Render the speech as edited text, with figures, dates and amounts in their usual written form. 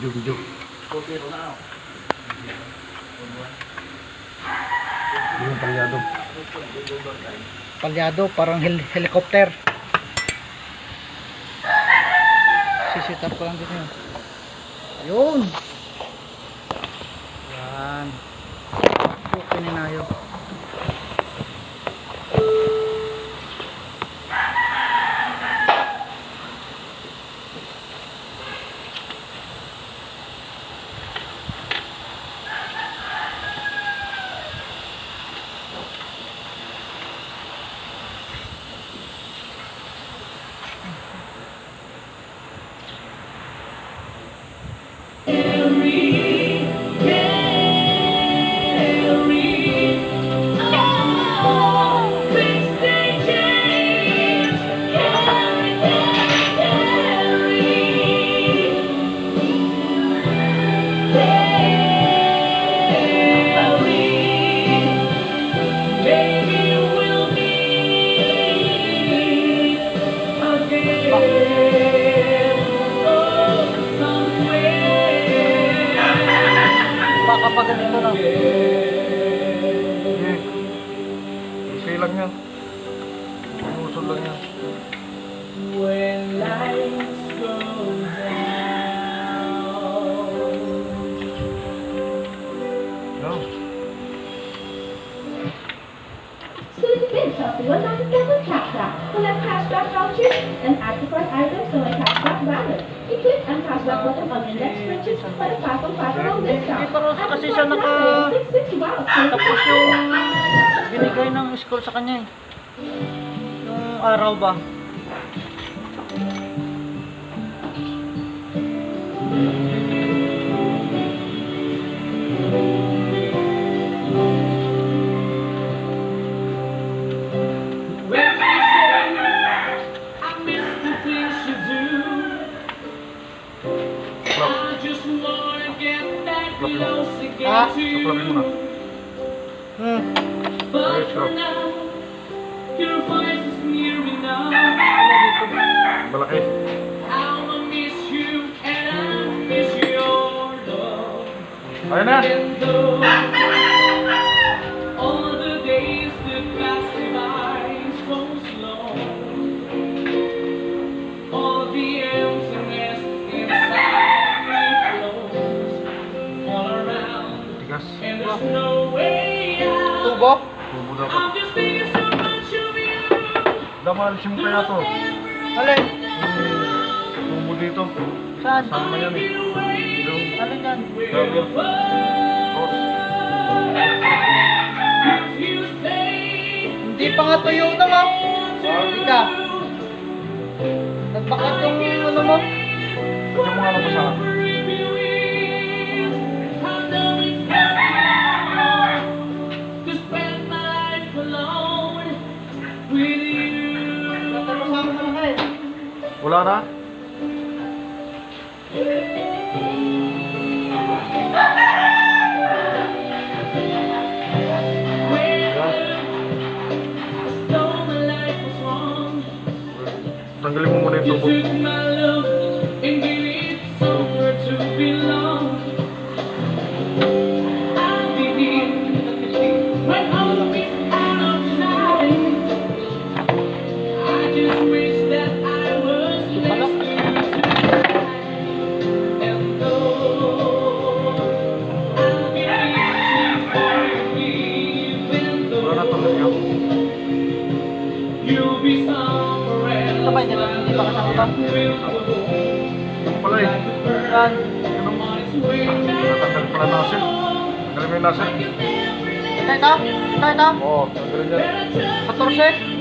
Medyo. Yung palyado. Palyado, parang helicopter. Sisitar ko lang dito yun. Ayun. Yan. Okay na yun. Kapag ganito na. Okay lang yan. Umusod lang yan. When lights go down. No. Student bin shop was on the seventh chapter. Collect cashback vouchers and add to cart items to my cashback banner. I-click ang cashback button on your next purchase para pasong-pasong discount. Pero kasi siya tapos yung binigay ng school sa kanya eh. Yung araw ba? Ah? Saklapin mo na. Ayos ka. Malaki. Ayun na. Tigas. Tubo? Tubo dapat. Damalisin mo kaya to. Alin? Tubo dito. Saan? Sama yan eh. Yung Alin yan? gawir. Cross. Hindi pa nga tuyo naman. Hindi ka. Nagbakat yung ano mo. Yung mga ano sa wala na? Tanggalin mo muna yung tubo. Ito ba? Hindi ba kasama ba? Ano pala eh? Saan? Natanggal pala nasin. Tanggalin mo yung nasin. Ito? Ito? Oo, tanggalin yan. 14?